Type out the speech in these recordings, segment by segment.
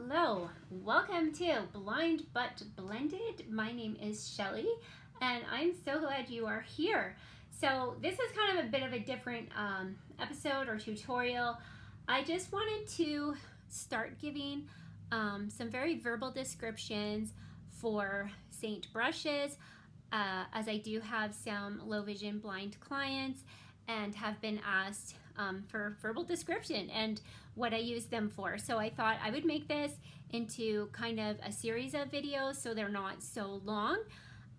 Hello, welcome to Blind But Blended. My name is Shelly and I'm so glad you are here. So this is kind of a bit of a different episode or tutorial. I just wanted to start giving some very verbal descriptions for Seint brushes as I do have some low vision blind clients and have been asked for verbal description and what I use them for. So I thought I would make this into kind of a series of videos so they're not so long.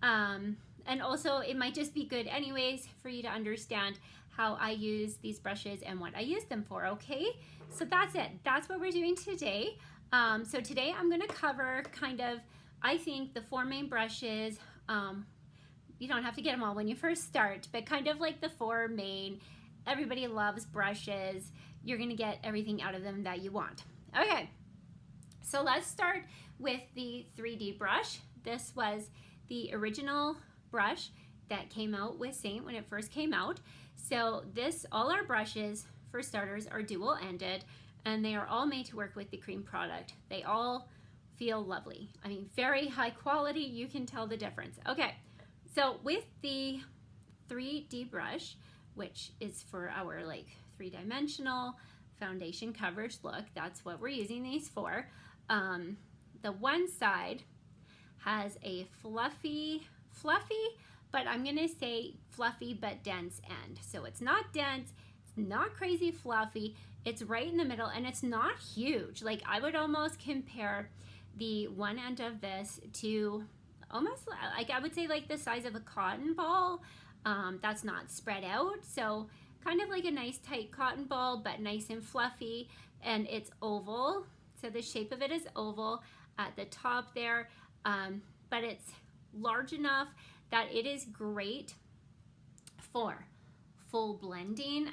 And also it might just be good anyways for you to understand how I use these brushes and what I use them for, okay? So that's it. That's what we're doing today. So today I'm gonna cover kind of, I think, the four main brushes. You don't have to get them all when you first start, but kind of like the four main, everybody loves brushes. You're gonna get everything out of them that you want. Okay, so let's start with the 3D brush. This was the original brush that came out with Seint when it first came out. So all our brushes, for starters, are dual-ended, and they are all made to work with the cream product. They all feel lovely. I mean, very high quality, you can tell the difference. Okay, so with the 3D brush, which is for our like three-dimensional foundation coverage look, that's what we're using these for. The one side has a fluffy, but I'm gonna say fluffy but dense end. So it's not dense, it's not crazy fluffy, it's right in the middle, and it's not huge. Like, I would almost compare the one end of this to almost like, I would say like the size of a cotton ball. That's not spread out, so kind of like a nice tight cotton ball, but nice and fluffy, and it's oval, so the shape of it is oval at the top there, but it's large enough that it is great for full blending.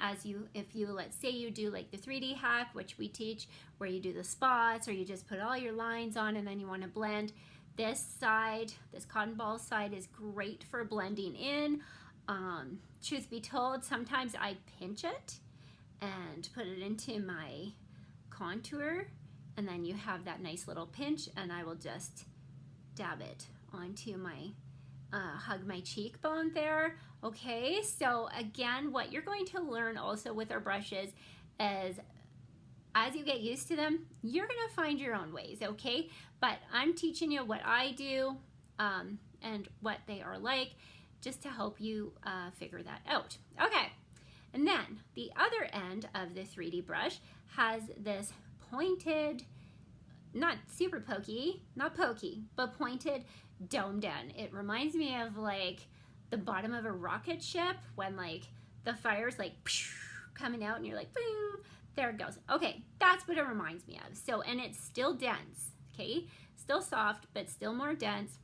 If you let's say you do like the 3D hack, which we teach, where you do the spots or you just put all your lines on and then you want to blend. This side, this cotton ball side, is great for blending in. Truth be told, sometimes I pinch it and put it into my contour, and then you have that nice little pinch, and I will just dab it onto my, hug my cheekbone there. Okay, so again, what you're going to learn also with our brushes is, as you get used to them, you're gonna find your own ways, okay? But I'm teaching you what I do and what they are like, just to help you figure that out. Okay, and then the other end of the 3D brush has this pointed, not super pokey, not pokey, but pointed domed end. It reminds me of like the bottom of a rocket ship when like the fire's like coming out and you're like, boom, there it goes. Okay, that's what it reminds me of. So, and it's still dense, okay? Still soft, but still more dense.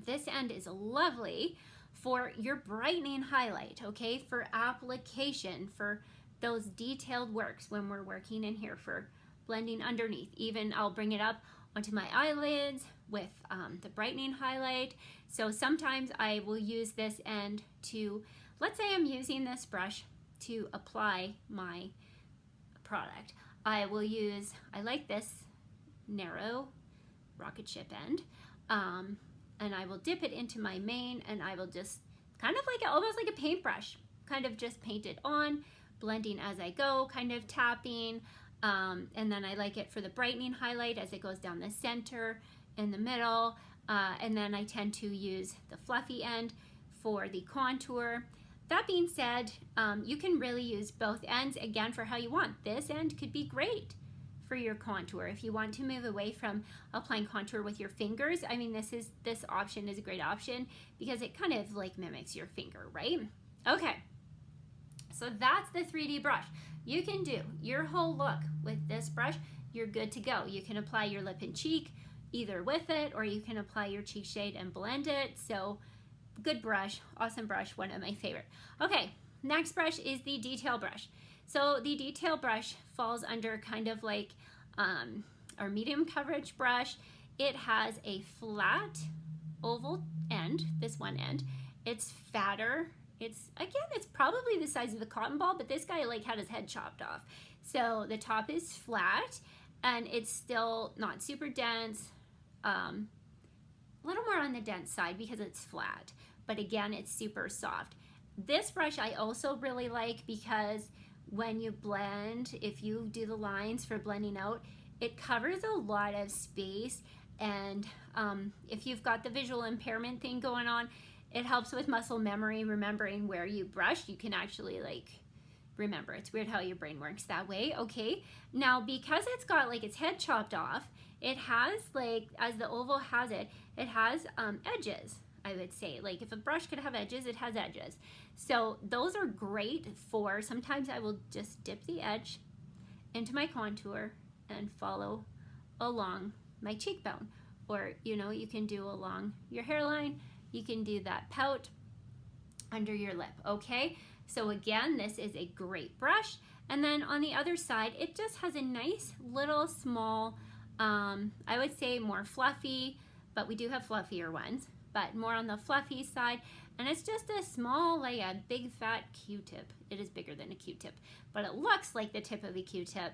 This end is lovely for your brightening highlight, okay? For application, for those detailed works when we're working in here, for blending underneath. Even I'll bring it up onto my eyelids with the brightening highlight. So sometimes I will use this end to, let's say I'm using this brush to apply my product. I like this narrow rocket ship end. And I will dip it into my main, and I will just kind of like almost like a paintbrush, kind of just paint it on, blending as I go, kind of tapping, and then I like it for the brightening highlight as it goes down the center, in the middle, and then I tend to use the fluffy end for the contour. That being said, you can really use both ends, again, for how you want. This end could be great for your contour. If you want to move away from applying contour with your fingers, I mean, this option is a great option because it kind of like mimics your finger, right? Okay, so that's the 3D brush. You can do your whole look with this brush. You're good to go. You can apply your lip and cheek either with it, or you can apply your cheek shade and blend it. So good brush, awesome brush, one of my favorite. Okay, next brush is the detail brush. So the detail brush falls under kind of like our medium coverage brush. It has a flat oval end, this one end. It's fatter. It's probably the size of a cotton ball, but this guy like had his head chopped off. So the top is flat, and it's still not super dense. A little more on the dense side because it's flat, but again, it's super soft. This brush I also really like because when you blend, if you do the lines for blending out, it covers a lot of space, and if you've got the visual impairment thing going on, it helps with muscle memory, remembering where you brushed. You can actually like remember. It's weird how your brain works that way. Okay, now because it's got like its head chopped off, it has like, as the oval has it, it has edges, I would say. Like if a brush could have edges, it has edges. So those are great for, sometimes I will just dip the edge into my contour and follow along my cheekbone. Or, you know, you can do along your hairline. You can do that pout under your lip, okay? So again, this is a great brush. And then on the other side, it just has a nice little small, I would say more fluffy, but we do have fluffier ones, but more on the fluffy side. And it's just a small, like a big fat Q-tip. It is bigger than a Q-tip, but it looks like the tip of a Q-tip.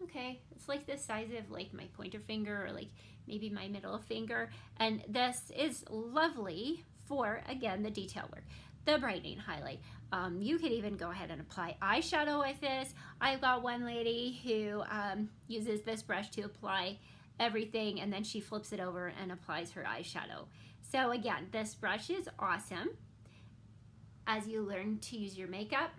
Okay, it's like the size of like my pointer finger, or like maybe my middle finger. And this is lovely for, again, the detail work, the brightening highlight. You could even go ahead and apply eyeshadow with this. I've got one lady who uses this brush to apply everything, and then she flips it over and applies her eyeshadow. So again, this brush is awesome. As you learn to use your makeup,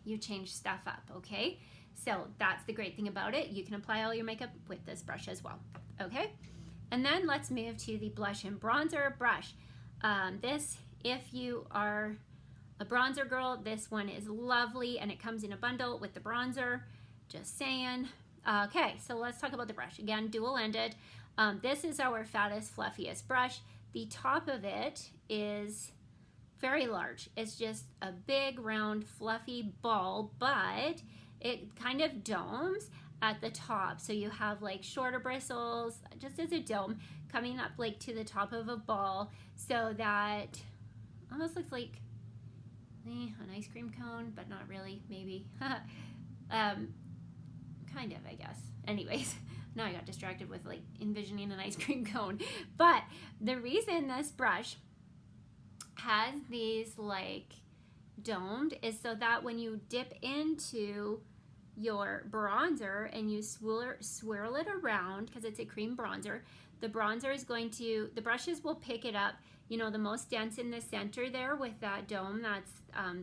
you change stuff up, okay? So that's the great thing about it. You can apply all your makeup with this brush as well, okay? And then let's move to the blush and bronzer brush. This, if you are a bronzer girl, this one is lovely, and it comes in a bundle with the bronzer, just saying. Okay, so let's talk about the brush. Again, dual-ended. This is our fattest, fluffiest brush. The top of it is very large. It's just a big, round, fluffy ball, but it kind of domes at the top. So you have like shorter bristles, just as a dome, coming up like to the top of a ball, so that almost looks like an ice cream cone, but not really, maybe. Kind of, I guess. Anyways, now I got distracted with like envisioning an ice cream cone. But the reason this brush has these like domed is so that when you dip into your bronzer and you swirl it around, because it's a cream bronzer, the bronzer is going to, the brushes will pick it up, you know, the most dense in the center there with that dome, that's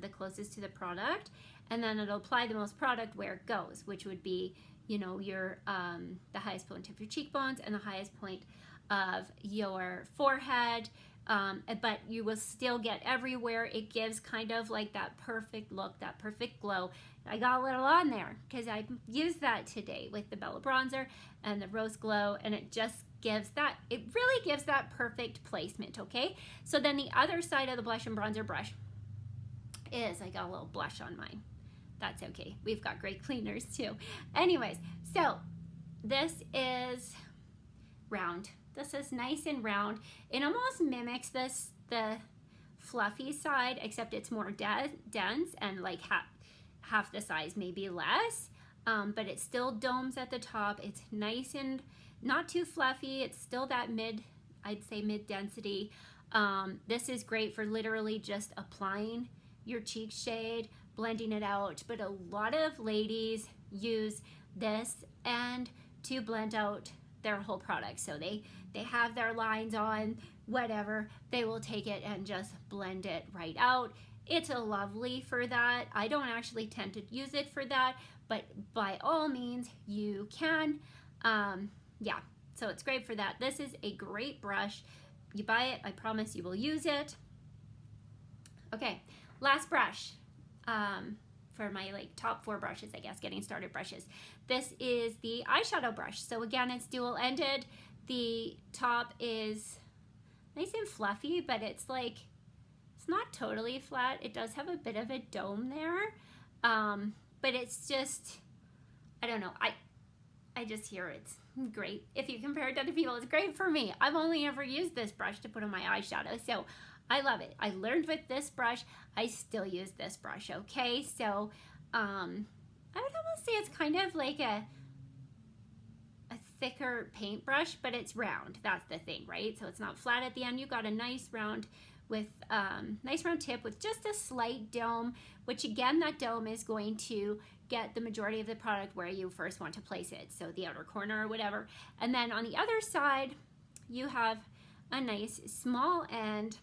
the closest to the product, and then it'll apply the most product where it goes, which would be, you know, your the highest point of your cheekbones and the highest point of your forehead, but you will still get everywhere. It gives kind of like that perfect look, that perfect glow. I got a little on there because I used that today with the Bella bronzer and the Rose Glow, and it just gives that, it really gives that perfect placement, okay? So then the other side of the blush and bronzer brush is, I got a little blush on mine. That's okay. We've got great cleaners too. Anyways, so this is round. This is nice and round. It almost mimics the fluffy side, except it's more dense and like half the size, maybe less, but it still domes at the top. It's nice and not too fluffy. It's still that I'd say mid density. This is great for literally just applying your cheek shade, blending it out, but a lot of ladies use this and to blend out their whole product. So they have their lines on, whatever, they will take it and just blend it right out. It's a lovely for that. I don't actually tend to use it for that, but by all means you can. Yeah, so it's great for that. This is a great brush. You buy it, I promise you will use it. Okay, last brush for my like top 4 brushes, I guess, getting started brushes. This is the eyeshadow brush. So again, it's dual-ended. The top is nice and fluffy, but it's like, it's not totally flat. It does have a bit of a dome there, but it's just, I don't know. I just hear it's great. If you compare it to other people, it's great for me. I've only ever used this brush to put on my eyeshadow, so I love it. I learned with this brush. I still use this brush, okay? So, I I would almost say it's kind of like a thicker paintbrush, but it's round. That's the thing, right? So it's not flat at the end. You got a nice round with nice round tip with just a slight dome, which again, that dome is going to get the majority of the product where you first want to place it. So the outer corner or whatever. And then on the other side, you have a nice small end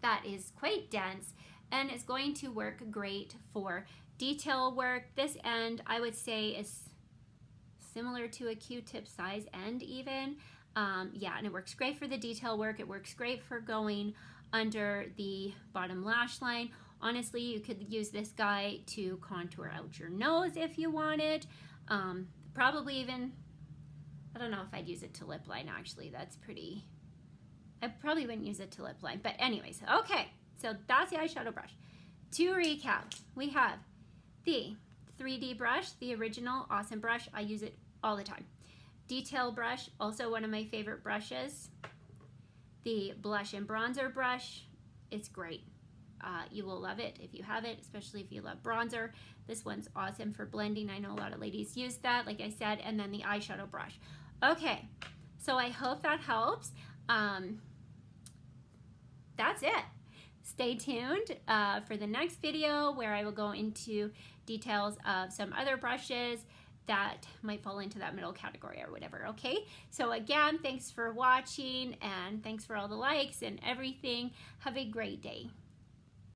that is quite dense and is going to work great for detail work. This end, I would say, is similar to a Q-tip size end even. Yeah, and it works great for the detail work. It works great for going under the bottom lash line. Honestly, you could use this guy to contour out your nose if you wanted. Probably even, I don't know if I'd use it to lip line actually. That's pretty, I probably wouldn't use it to lip line. But anyways, okay, so that's the eyeshadow brush. To recap, we have the 3D brush, the original awesome brush. I use it all the time. Detail brush, also one of my favorite brushes. The blush and bronzer brush, it's great. You will love it if you have it, especially if you love bronzer. This one's awesome for blending. I know a lot of ladies use that, like I said, and then the eyeshadow brush. Okay, so I hope that helps. That's it. Stay tuned for the next video where I will go into details of some other brushes that might fall into that middle category or whatever, okay? So again, thanks for watching and thanks for all the likes and everything. Have a great day.